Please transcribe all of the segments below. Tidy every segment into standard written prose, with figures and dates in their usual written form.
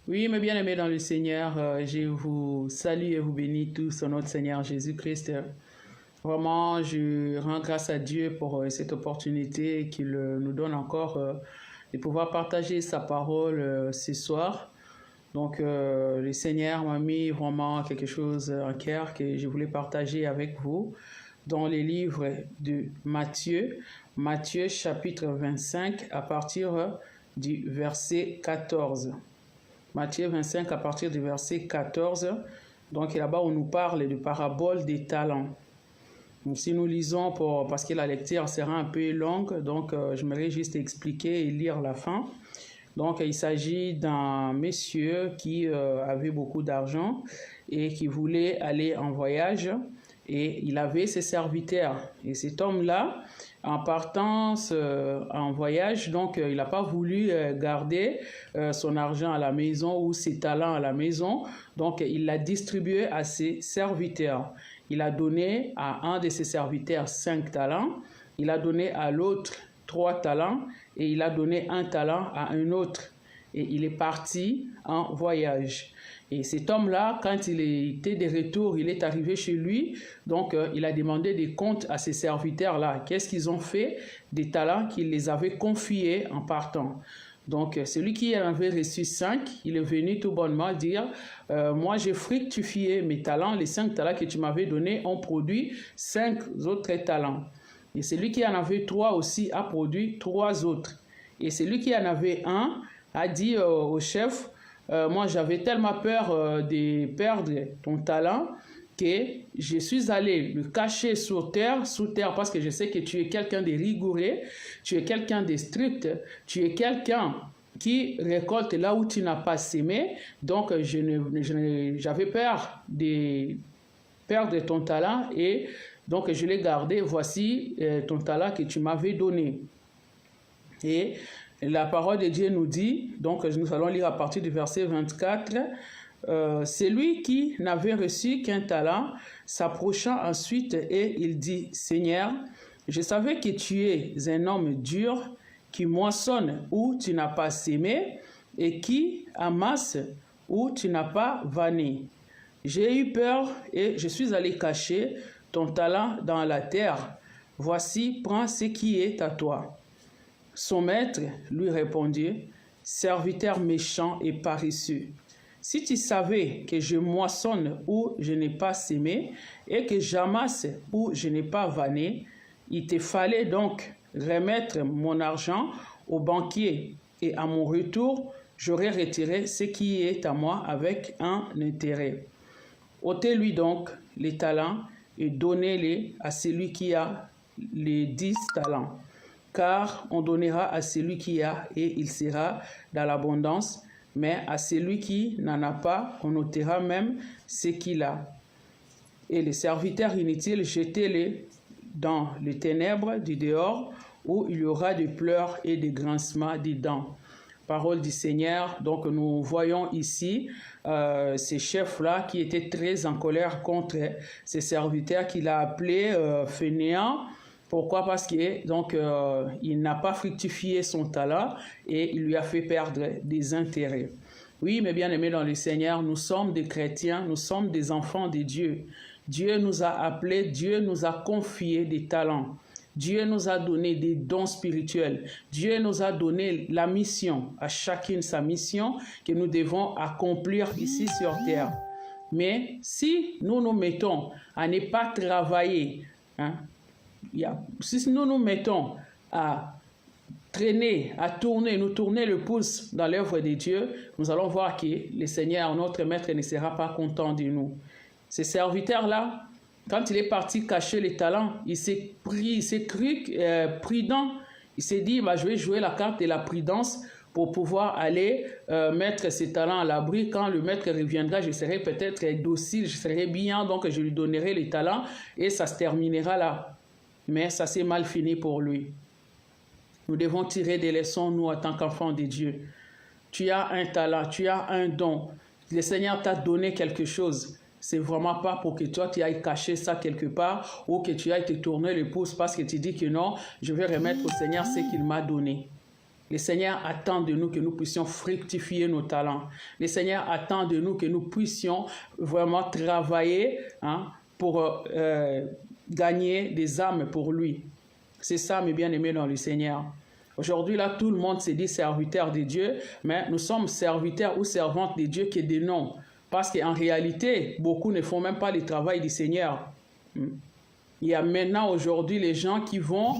Oui, mes bien-aimés dans le Seigneur, je vous salue et vous bénis tous au nom de Seigneur Jésus-Christ. Vraiment, je rends grâce à Dieu pour cette opportunité qu'il nous donne encore de pouvoir partager sa parole ce soir. Donc, le Seigneur m'a mis vraiment quelque chose en cœur que je voulais partager avec vous dans les livres de Matthieu, Matthieu chapitre 25 à partir du verset 14. Matthieu 25 à partir du verset 14. Donc là-bas, on nous parle de parabole des talents. Donc, si nous lisons, parce que la lecture sera un peu longue, donc j'aimerais juste expliquer et lire la fin. Donc il s'agit d'un monsieur qui avait beaucoup d'argent et qui voulait aller en voyage. Et il avait ses serviteurs. Et cet homme-là, en partant en voyage, donc il n'a pas voulu garder son argent à la maison ou ses talents à la maison. Donc il l'a distribué à ses serviteurs. Il a donné à un de ses serviteurs 5 talents. Il a donné à l'autre 3 talents. Et il a donné 1 talent à un autre. Et il est parti en voyage. Et cet homme-là, quand il était de retour, il est arrivé chez lui, donc il a demandé des comptes à ses serviteurs-là. Qu'est-ce qu'ils ont fait des talents qu'il les avait confiés en partant? Donc celui qui en avait reçu 5, il est venu tout bonnement dire moi j'ai fructifié mes talents, les 5 talents que tu m'avais donnés ont produit 5 autres talents. Et celui qui en avait 3 aussi a produit 3 autres. Et celui qui en avait 1 a dit au chef, moi j'avais tellement peur de perdre ton talent que je suis allé le cacher sous terre parce que je sais que tu es quelqu'un de rigoureux, tu es quelqu'un de strict, tu es quelqu'un qui récolte là où tu n'as pas sémé. Donc j'avais peur de perdre ton talent et donc je l'ai gardé. Voici ton talent que tu m'avais donné. Et la parole de Dieu nous dit, donc nous allons lire à partir du verset 24, celui qui n'avait reçu qu'un talent s'approcha ensuite et il dit, Seigneur, je savais que tu es un homme dur qui moissonne où tu n'as pas sémé et qui amasse où tu n'as pas vanné. J'ai eu peur et je suis allé cacher ton talent dans la terre. Voici, prends ce qui est à toi. Son maître lui répondit, serviteur méchant et paresseux, si tu savais que je moissonne où je n'ai pas sémé et que j'amasse où je n'ai pas vanné, il te fallait donc remettre mon argent au banquier et à mon retour, j'aurais retiré ce qui est à moi avec un intérêt. Ôtez-lui donc les talents et donnez-les à celui qui a les 10 talents. Car on donnera à celui qui a et il sera dans l'abondance, mais à celui qui n'en a pas, on ôtera même ce qu'il a. Et les serviteurs inutiles, jetez-les dans les ténèbres du dehors, où il y aura des pleurs et des grincements des dents. Parole du Seigneur. Donc nous voyons ici ces chefs-là qui étaient très en colère contre ces serviteurs qu'il a appelés fainéants. Pourquoi? Parce que donc il n'a pas fructifié son talent et il lui a fait perdre des intérêts. Oui, mes bien-aimés dans le Seigneur, nous sommes des chrétiens, nous sommes des enfants de Dieu. Dieu nous a appelés, Dieu nous a confié des talents. Dieu nous a donné des dons spirituels. Dieu nous a donné la mission, à chacune sa mission que nous devons accomplir ici sur terre. Mais si nous nous mettons à ne pas travailler, si nous nous mettons à traîner, à tourner, nous tourner le pouce dans l'œuvre de Dieu, nous allons voir que le Seigneur, notre Maître, ne sera pas content de nous. Ces serviteurs-là, quand il est parti cacher les talents, il s'est cru prudent. Il s'est dit, je vais jouer la carte de la prudence pour pouvoir aller mettre ses talents à l'abri. Quand le maître reviendra, je serai peut-être docile, je serai bien, donc je lui donnerai les talents et ça se terminera là. Mais ça s'est mal fini pour lui. Nous devons tirer des leçons, nous, en tant qu'enfants de Dieu. Tu as un talent, tu as un don. Le Seigneur t'a donné quelque chose. C'est vraiment pas pour que toi, tu ailles cacher ça quelque part ou que tu ailles te tourner le pouce parce que tu dis que non, je vais remettre au Seigneur ce qu'il m'a donné. Le Seigneur attend de nous que nous puissions fructifier nos talents. Le Seigneur attend de nous que nous puissions vraiment travailler pour gagner des âmes pour lui. C'est ça, mes bien-aimés dans le Seigneur. Aujourd'hui, là, tout le monde se dit serviteur de Dieu, mais nous sommes serviteurs ou servantes de Dieu que des noms. Parce qu'en réalité, beaucoup ne font même pas le travail du Seigneur. Il y a maintenant aujourd'hui les gens qui vont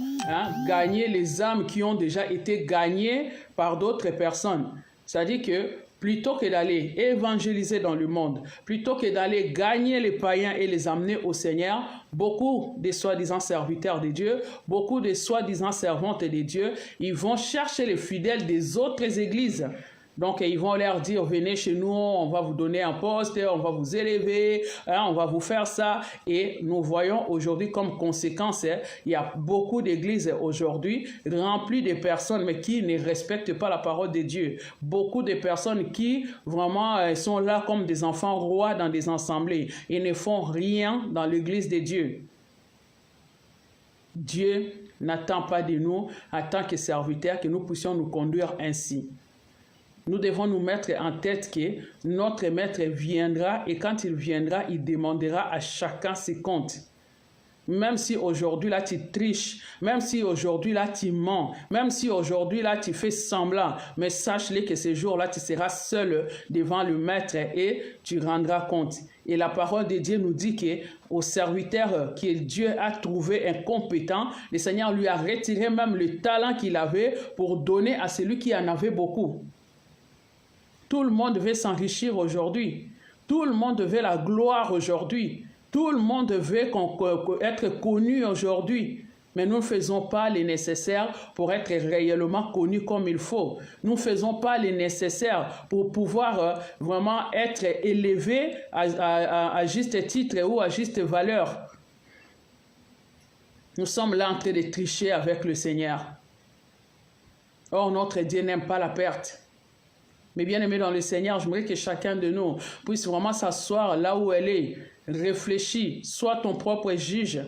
gagner les âmes qui ont déjà été gagnées par d'autres personnes. C'est-à-dire que plutôt que d'aller évangéliser dans le monde, plutôt que d'aller gagner les païens et les amener au Seigneur, beaucoup de soi-disant serviteurs de Dieu, beaucoup de soi-disant servantes de Dieu, ils vont chercher les fidèles des autres églises. Donc, ils vont leur dire, venez chez nous, on va vous donner un poste, on va vous élever, on va vous faire ça. Et nous voyons aujourd'hui comme conséquence, il y a beaucoup d'églises aujourd'hui remplies de personnes, mais qui ne respectent pas la parole de Dieu. Beaucoup de personnes qui vraiment sont là comme des enfants rois dans des assemblées et ne font rien dans l'église de Dieu. Dieu n'attend pas de nous, en tant que serviteurs, que nous puissions nous conduire ainsi. Nous devons nous mettre en tête que notre maître viendra et quand il viendra, il demandera à chacun ses comptes. Même si aujourd'hui là tu triches, même si aujourd'hui là tu mens, même si aujourd'hui là tu fais semblant, mais sache-le que ce jour-là tu seras seul devant le maître et tu rendras compte. Et la parole de Dieu nous dit que au serviteur que Dieu a trouvé incompétent, le Seigneur lui a retiré même le talent qu'il avait pour donner à celui qui en avait beaucoup. Tout le monde veut s'enrichir aujourd'hui. Tout le monde veut la gloire aujourd'hui. Tout le monde veut être connu aujourd'hui. Mais nous ne faisons pas le nécessaire pour être réellement connus comme il faut. Nous ne faisons pas le nécessaire pour pouvoir vraiment être élevés à juste titre ou à juste valeur. Nous sommes là en train de tricher avec le Seigneur. Or, notre Dieu n'aime pas la perte. Mais bien aimé dans le Seigneur, j'aimerais que chacun de nous puisse vraiment s'asseoir là où elle est, réfléchir, sois ton propre juge.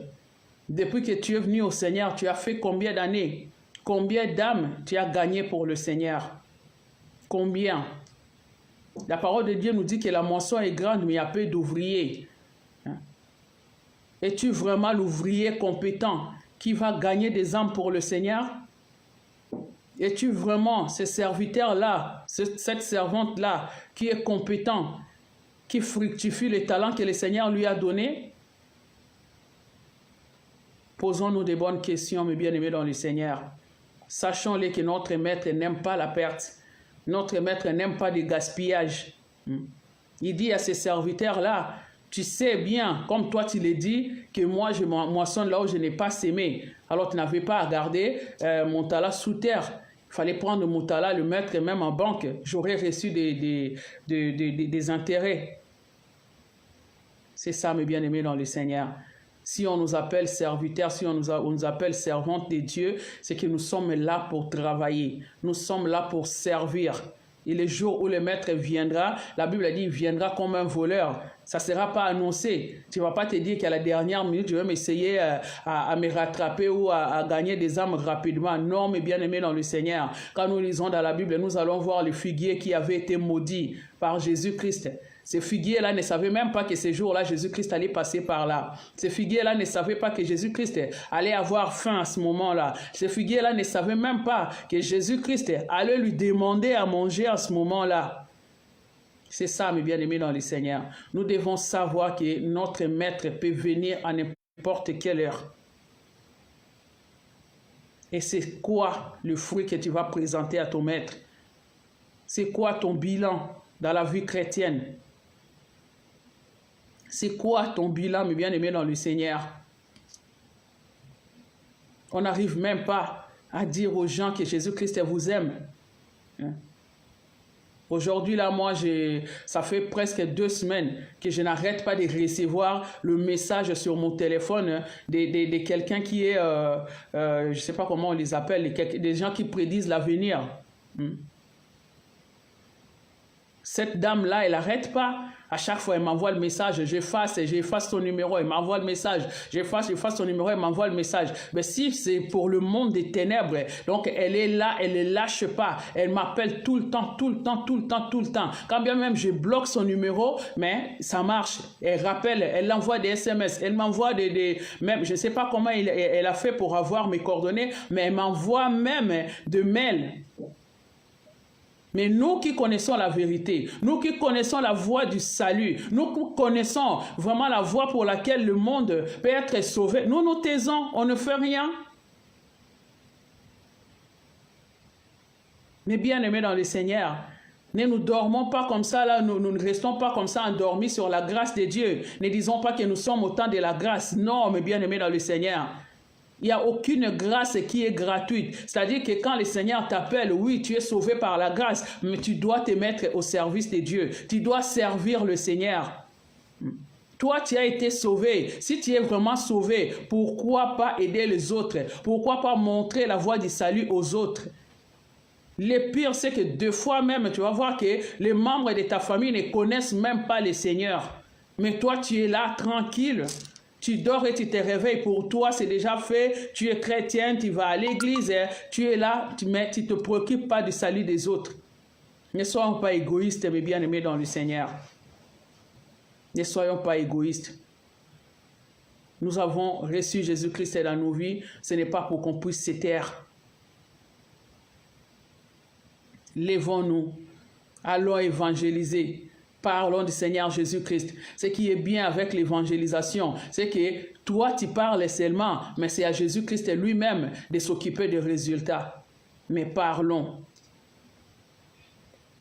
Depuis que tu es venu au Seigneur, tu as fait combien d'années? Combien d'âmes tu as gagné pour le Seigneur? Combien? La parole de Dieu nous dit que la moisson est grande, mais il y a peu d'ouvriers. Es-tu vraiment l'ouvrier compétent qui va gagner des âmes pour le Seigneur? Es-tu vraiment ce serviteur-là, cette servante-là, qui est compétent, qui fructifie les talents que le Seigneur lui a donnés? Posons-nous des bonnes questions, mes bien-aimés dans le Seigneur. Sachons-les que notre maître n'aime pas la perte. Notre maître n'aime pas le gaspillage. Il dit à ses serviteurs-là, tu sais bien, comme toi tu l'as dit, que moi je moissonne là où je n'ai pas sémé. Alors tu n'avais pas à garder mon talent sous terre. Il fallait prendre mon talent, le mettre même en banque. J'aurais reçu des intérêts. C'est ça, mes bien-aimés dans le Seigneur. Si on nous appelle serviteurs, si on nous appelle servantes de Dieu, c'est que nous sommes là pour travailler. Nous sommes là pour servir. Et le jour où le maître viendra, la Bible a dit, il viendra comme un voleur. Ça ne sera pas annoncé. Tu ne vas pas te dire qu'à la dernière minute, je vais m'essayer à me rattraper ou à gagner des âmes rapidement. Non, mes bien-aimés dans le Seigneur. Quand nous lisons dans la Bible, nous allons voir le figuier qui avait été maudit par Jésus-Christ. Ces figuiers-là ne savaient même pas que ce jour-là, Jésus-Christ allait passer par là. Ces figuiers-là ne savaient pas que Jésus-Christ allait avoir faim à ce moment-là. Ces figuiers-là ne savaient même pas que Jésus-Christ allait lui demander à manger à ce moment-là. C'est ça, mes bien-aimés dans le Seigneur. Nous devons savoir que notre maître peut venir à n'importe quelle heure. Et c'est quoi le fruit que tu vas présenter à ton maître? C'est quoi ton bilan dans la vie chrétienne? C'est quoi ton bilan, mes bien-aimés dans le Seigneur? On n'arrive même pas à dire aux gens que Jésus-Christ vous aime. Aujourd'hui, là, moi, ça fait presque 2 semaines que je n'arrête pas de recevoir le message sur mon téléphone de quelqu'un qui est, je ne sais pas comment on les appelle, des gens qui prédisent l'avenir. Cette dame-là, elle n'arrête pas. À chaque fois, elle m'envoie le message, j'efface son numéro, elle m'envoie le message, j'efface son numéro, elle m'envoie le message. Mais si c'est pour le monde des ténèbres, donc elle est là, elle ne lâche pas. Elle m'appelle tout le temps. Quand bien même je bloque son numéro, mais ça marche. Elle rappelle, elle envoie des SMS, elle m'envoie même, je ne sais pas comment elle a fait pour avoir mes coordonnées, mais elle m'envoie même de mails. Mais nous qui connaissons la vérité, nous qui connaissons la voie du salut, nous qui connaissons vraiment la voie pour laquelle le monde peut être sauvé, nous nous taisons, on ne fait rien. Mais bien aimés dans le Seigneur, ne nous dormons pas comme ça, là, nous ne restons pas comme ça endormis sur la grâce de Dieu. Ne disons pas que nous sommes au temps de la grâce. Non, mais bien aimés dans le Seigneur. Il n'y a aucune grâce qui est gratuite. C'est-à-dire que quand le Seigneur t'appelle, oui, tu es sauvé par la grâce, mais tu dois te mettre au service de Dieu. Tu dois servir le Seigneur. Toi, tu as été sauvé. Si tu es vraiment sauvé, pourquoi pas aider les autres? Pourquoi pas montrer la voie du salut aux autres? Le pire, c'est que deux fois même, tu vas voir que les membres de ta famille ne connaissent même pas le Seigneur. Mais toi, tu es là, tranquille. Tu dors et tu te réveilles. Pour toi, c'est déjà fait. Tu es chrétien, tu vas à l'église. Tu es là, mais tu ne te préoccupes pas du salut des autres. Ne soyons pas égoïstes, mais bien aimés dans le Seigneur. Ne soyons pas égoïstes. Nous avons reçu Jésus-Christ dans nos vies. Ce n'est pas pour qu'on puisse se taire. Lèvons-nous. Allons évangéliser. Parlons du Seigneur Jésus-Christ. Ce qui est bien avec l'évangélisation, c'est que toi, tu parles seulement, mais c'est à Jésus-Christ lui-même de s'occuper des résultats. Mais parlons.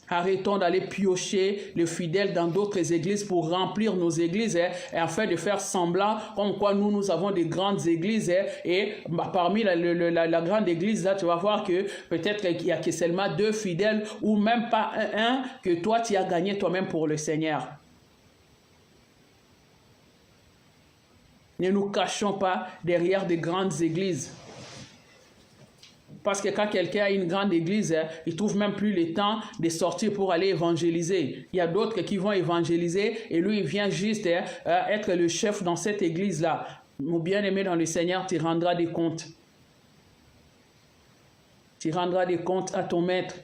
Arrêtons d'aller piocher les fidèles dans d'autres églises pour remplir nos églises et afin de faire semblant comme quoi nous avons des grandes églises et parmi la grande église là tu vas voir que peut-être qu'il n'y a que seulement 2 fidèles ou même pas un que toi tu as gagné toi-même pour le Seigneur. Ne nous cachons pas derrière des grandes églises. Parce que quand quelqu'un a une grande église, il ne trouve même plus le temps de sortir pour aller évangéliser. Il y a d'autres qui vont évangéliser et lui, il vient juste être le chef dans cette église-là. Mon bien-aimé dans le Seigneur, tu rendras des comptes. Tu rendras des comptes à ton maître.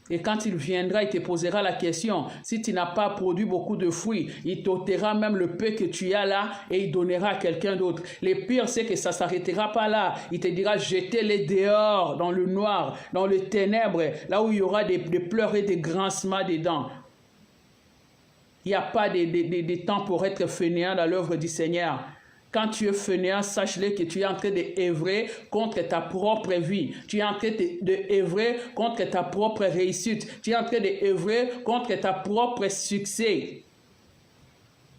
Et quand il viendra, il te posera la question. Si tu n'as pas produit beaucoup de fruits, il t'ôtera même le peu que tu as là et il donnera à quelqu'un d'autre. Le pire, c'est que ça ne s'arrêtera pas là. Il te dira, jetez-les dehors, dans le noir, dans les ténèbres, là où il y aura des pleurs et des grincements des dents. Il n'y a pas de temps pour être fainéant dans l'œuvre du Seigneur. Quand tu es fainéant, sache-le que tu es en train d'œuvrer contre ta propre vie. Tu es en train d'œuvrer contre ta propre réussite. Tu es en train d'œuvrer contre ta propre succès.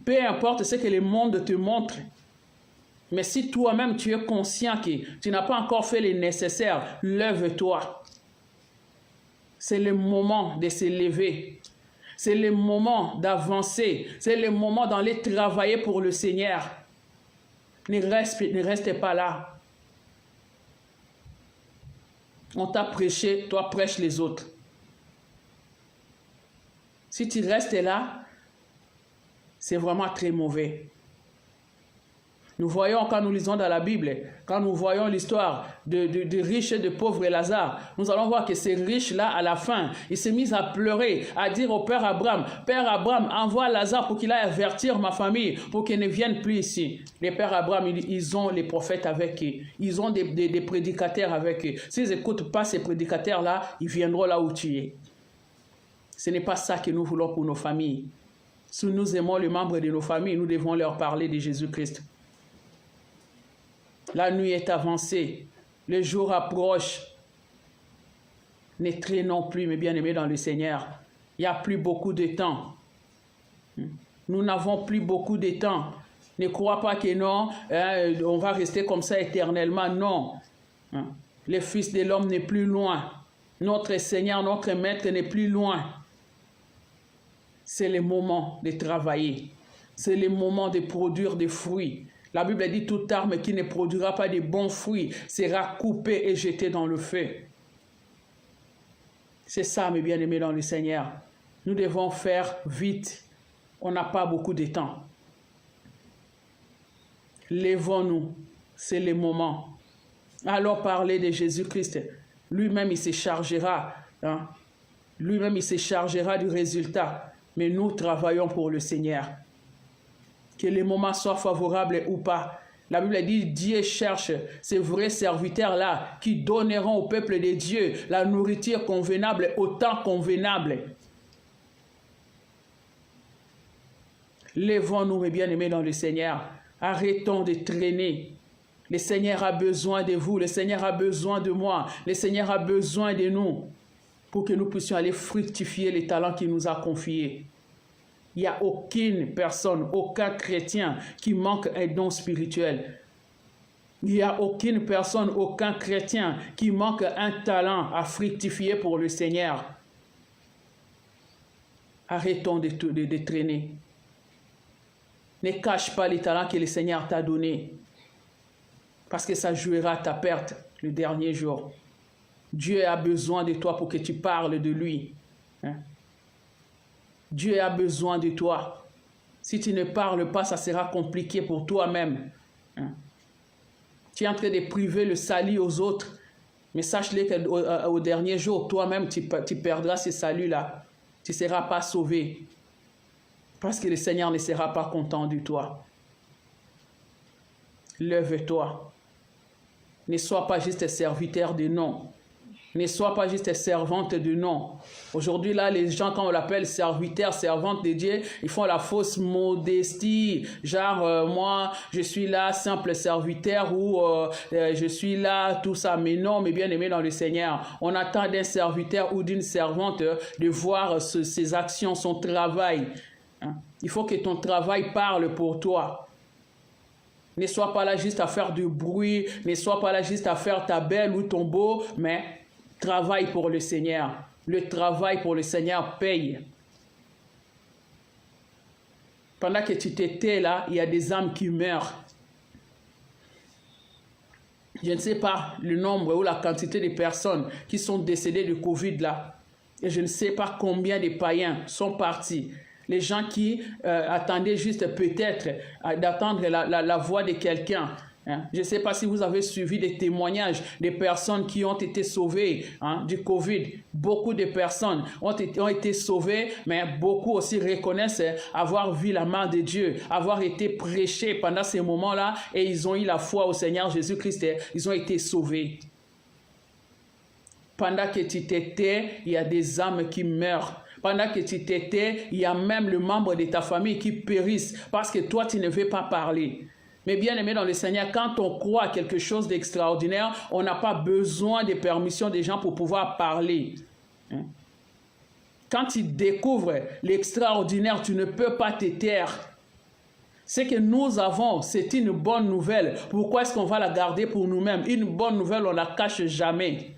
Peu importe ce que le monde te montre. Mais si toi-même tu es conscient que tu n'as pas encore fait le nécessaire, lève-toi. C'est le moment de se lever. C'est le moment d'avancer. C'est le moment d'aller travailler pour le Seigneur. Ne reste pas là. On t'a prêché, toi prêche les autres. Si tu restes là, c'est vraiment très mauvais. Nous voyons quand nous lisons dans la Bible, quand nous voyons l'histoire de riches et de pauvres Lazare, nous allons voir que ces riches-là, à la fin, ils s'est mis à pleurer, à dire au Père Abraham, « Père Abraham, envoie Lazare pour qu'il aille avertir ma famille, pour qu'il ne vienne plus ici. » Les Pères Abraham, ils ont les prophètes avec eux, ils ont des prédicateurs avec eux. S'ils n'écoutent pas ces prédicateurs-là, ils viendront là où tu es. Ce n'est pas ça que nous voulons pour nos familles. Si nous aimons les membres de nos familles, nous devons leur parler de Jésus-Christ. La nuit est avancée, le jour approche. Ne traînons plus, mes bien-aimés dans le Seigneur. Il n'y a plus beaucoup de temps. Nous n'avons plus beaucoup de temps. Ne crois pas que non, on va rester comme ça éternellement. Non. Le Fils de l'homme n'est plus loin. Notre Seigneur, notre Maître n'est plus loin. C'est le moment de travailler. C'est le moment de produire des fruits. La Bible dit toute arme qui ne produira pas de bons fruits sera coupée et jetée dans le feu. C'est ça, mes bien-aimés dans le Seigneur. Nous devons faire vite. On n'a pas beaucoup de temps. Lèvons-nous. C'est le moment. Alors parler de Jésus-Christ. Lui-même, il se chargera. Hein? Lui-même, il se chargera du résultat. Mais nous travaillons pour le Seigneur. Que les moments soient favorables ou pas. La Bible dit, Dieu cherche ces vrais serviteurs-là qui donneront au peuple de Dieu la nourriture convenable au temps convenable. Lèvons-nous, mes bien-aimés dans le Seigneur. Arrêtons de traîner. Le Seigneur a besoin de vous. Le Seigneur a besoin de moi. Le Seigneur a besoin de nous pour que nous puissions aller fructifier les talents qu'il nous a confiés. Il n'y a aucune personne, aucun chrétien qui manque un don spirituel. Il n'y a aucune personne, aucun chrétien qui manque un talent à fructifier pour le Seigneur. Arrêtons de traîner. Ne cache pas les talents que le Seigneur t'a donnés. Parce que ça jouera ta perte le dernier jour. Dieu a besoin de toi pour que tu parles de lui. Hein? Dieu a besoin de toi. Si tu ne parles pas, ça sera compliqué pour toi-même. Hein? Tu es en train de priver le salut aux autres. Mais sache-le qu'au dernier jour, toi-même, tu perdras ce salut-là. Tu ne seras pas sauvé. Parce que le Seigneur ne sera pas content de toi. Lève-toi. Ne sois pas juste serviteur de nom. Ne sois pas juste servante de nom. Aujourd'hui, là, les gens, quand on l'appelle serviteur, servante de Dieu, ils font la fausse modestie. Genre, moi, je suis là, simple serviteur, ou je suis là, tout ça. Mais non, mes bien-aimés dans le Seigneur, on attend d'un serviteur ou d'une servante de voir ses actions, son travail. Hein? Il faut que ton travail parle pour toi. Ne sois pas là juste à faire du bruit, ne sois pas là juste à faire ta belle ou ton beau, mais travaille pour le Seigneur. Le travail pour le Seigneur paye. Pendant que tu t'étais là, il y a des âmes qui meurent. Je ne sais pas le nombre ou la quantité de personnes qui sont décédées de Covid là. Et je ne sais pas combien de païens sont partis. Les gens qui attendaient juste peut-être d'attendre la voix de quelqu'un. Hein. Je ne sais pas si vous avez suivi des témoignages des personnes qui ont été sauvées du Covid. Beaucoup de personnes ont été sauvées, mais beaucoup aussi reconnaissent avoir vu la main de Dieu, avoir été prêchés pendant ces moments-là et ils ont eu la foi au Seigneur Jésus-Christ. Ils ont été sauvés. Pendant que tu t'étais, il y a des âmes qui meurent. Pendant que tu t'étais, il y a même le membre de ta famille qui périssent parce que toi, tu ne veux pas parler. Mais bien aimé dans le Seigneur, quand on croit à quelque chose d'extraordinaire, on n'a pas besoin de permission des gens pour pouvoir parler. Quand tu découvres l'extraordinaire, tu ne peux pas te taire. Ce que nous avons, c'est une bonne nouvelle. Pourquoi est-ce qu'on va la garder pour nous-mêmes? Une bonne nouvelle, on ne la cache jamais.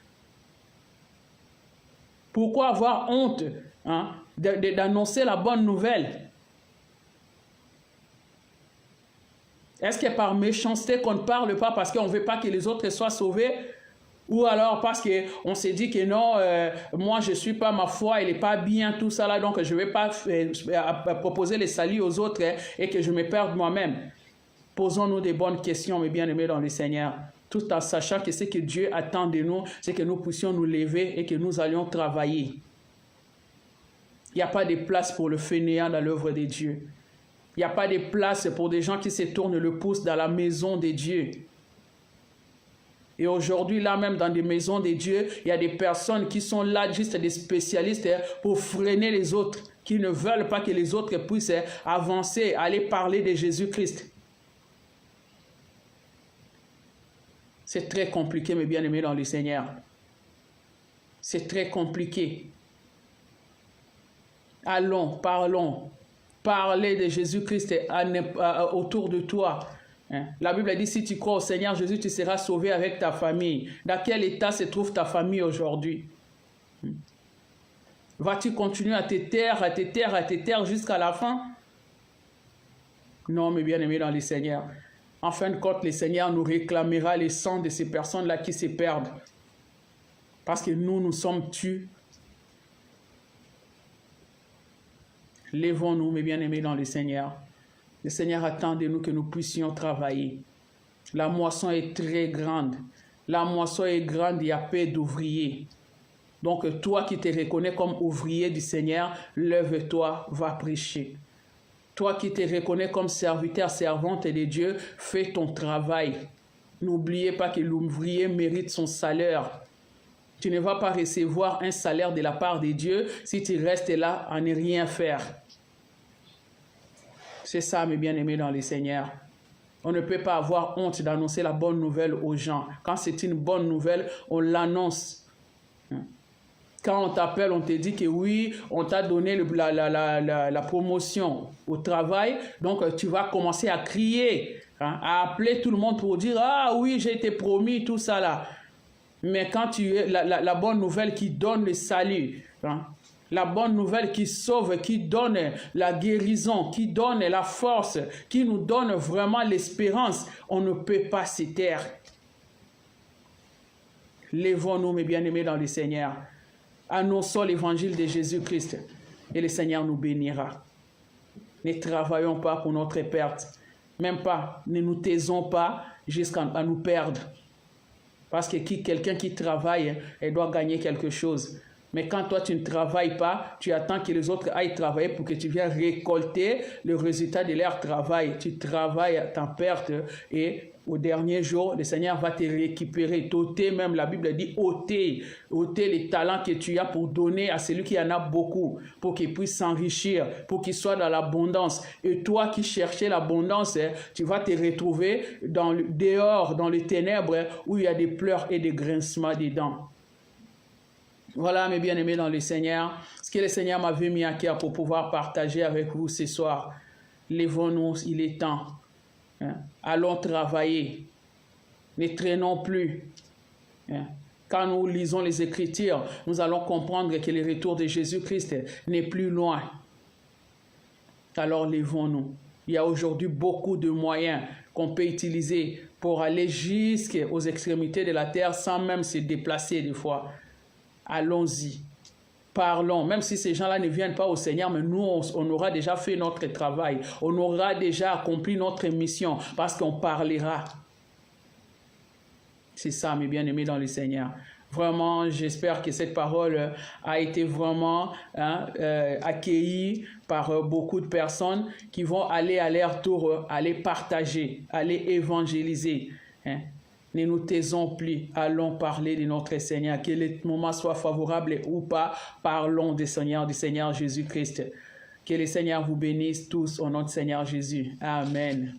Pourquoi avoir honte d'annoncer la bonne nouvelle? Est-ce que par méchanceté qu'on ne parle pas parce qu'on ne veut pas que les autres soient sauvés? Ou alors parce qu'on s'est dit que non, moi je ne suis pas, ma foi, elle n'est pas bien, tout ça là, donc je ne vais pas proposer les saluts aux autres et que je me perde moi-même. Posons-nous des bonnes questions, mes bien-aimés dans le Seigneur, tout en sachant que ce que Dieu attend de nous, c'est que nous puissions nous lever et que nous allions travailler. Il n'y a pas de place pour le fainéant dans l'œuvre de Dieu. Il n'y a pas de place pour des gens qui se tournent le pouce dans la maison de Dieu. Et aujourd'hui, là même dans des maisons de Dieu, il y a des personnes qui sont là, juste des spécialistes pour freiner les autres, qui ne veulent pas que les autres puissent avancer, aller parler de Jésus-Christ. C'est très compliqué, mes bien-aimés dans le Seigneur. C'est très compliqué. Allons, parlons. Parlez de Jésus-Christ autour de toi. La Bible dit, si tu crois au Seigneur Jésus, tu seras sauvé avec ta famille. Dans quel état se trouve ta famille aujourd'hui? Vas-tu continuer à te taire jusqu'à la fin? Non, mes bien-aimés dans le Seigneur. En fin de compte, le Seigneur nous réclamera les sangs de ces personnes-là qui se perdent. Parce que nous sommes tus Lèvons-nous, mes bien-aimés dans le Seigneur. Le Seigneur attend de nous que nous puissions travailler. La moisson est très grande. La moisson est grande, il y a peu d'ouvriers. Donc toi qui te reconnais comme ouvrier du Seigneur, lève-toi, va prêcher. Toi qui te reconnais comme serviteur, servante de Dieu, fais ton travail. N'oubliez pas que l'ouvrier mérite son salaire. Tu ne vas pas recevoir un salaire de la part de Dieu si tu restes là à ne rien faire. C'est ça, mes bien-aimés dans le Seigneur. On ne peut pas avoir honte d'annoncer la bonne nouvelle aux gens. Quand c'est une bonne nouvelle, on l'annonce. Quand on t'appelle, on te dit que oui, on t'a donné la promotion au travail, donc tu vas commencer à crier, à appeler tout le monde pour dire « Ah oui, j'ai été promis, tout ça là ». Mais quand tu es la bonne nouvelle qui donne le salut, la bonne nouvelle qui sauve, qui donne la guérison, qui donne la force, qui nous donne vraiment l'espérance, on ne peut pas se taire. Lèvons-nous, mes bien-aimés dans le Seigneur. Annonçons l'évangile de Jésus-Christ et le Seigneur nous bénira. Ne travaillons pas pour notre perte. Même pas, ne nous taisons pas jusqu'à nous perdre. Parce que quelqu'un qui travaille, il doit gagner quelque chose. Mais quand toi, tu ne travailles pas, tu attends que les autres aillent travailler pour que tu viennes récolter le résultat de leur travail. Tu travailles à ta perte et au dernier jour, le Seigneur va te récupérer, t'ôter même, la Bible dit ôter les talents que tu as pour donner à celui qui en a beaucoup, pour qu'il puisse s'enrichir, pour qu'il soit dans l'abondance. Et toi qui cherchais l'abondance, tu vas te retrouver dehors, dans les ténèbres, où il y a des pleurs et des grincements des dents. Voilà, mes bien-aimés dans le Seigneur, ce que le Seigneur m'avait mis à cœur pour pouvoir partager avec vous ce soir. Lèvons-nous, il est temps. Allons travailler. Ne traînons plus. Quand nous lisons les Écritures, nous allons comprendre que le retour de Jésus-Christ n'est plus loin. Alors lèvons-nous. Il y a aujourd'hui beaucoup de moyens qu'on peut utiliser pour aller jusqu'aux extrémités de la terre sans même se déplacer des fois. Allons-y, parlons, même si ces gens-là ne viennent pas au Seigneur, mais nous, on aura déjà fait notre travail, on aura déjà accompli notre mission, parce qu'on parlera. C'est ça, mes bien-aimés dans le Seigneur. Vraiment, j'espère que cette parole a été vraiment accueillie par beaucoup de personnes qui vont aller à leur tour, aller partager, aller évangéliser. Ne nous taisons plus, allons parler de notre Seigneur. Que le moment soit favorable ou pas, parlons du Seigneur Jésus-Christ. Que le Seigneur vous bénisse tous au nom du Seigneur Jésus. Amen.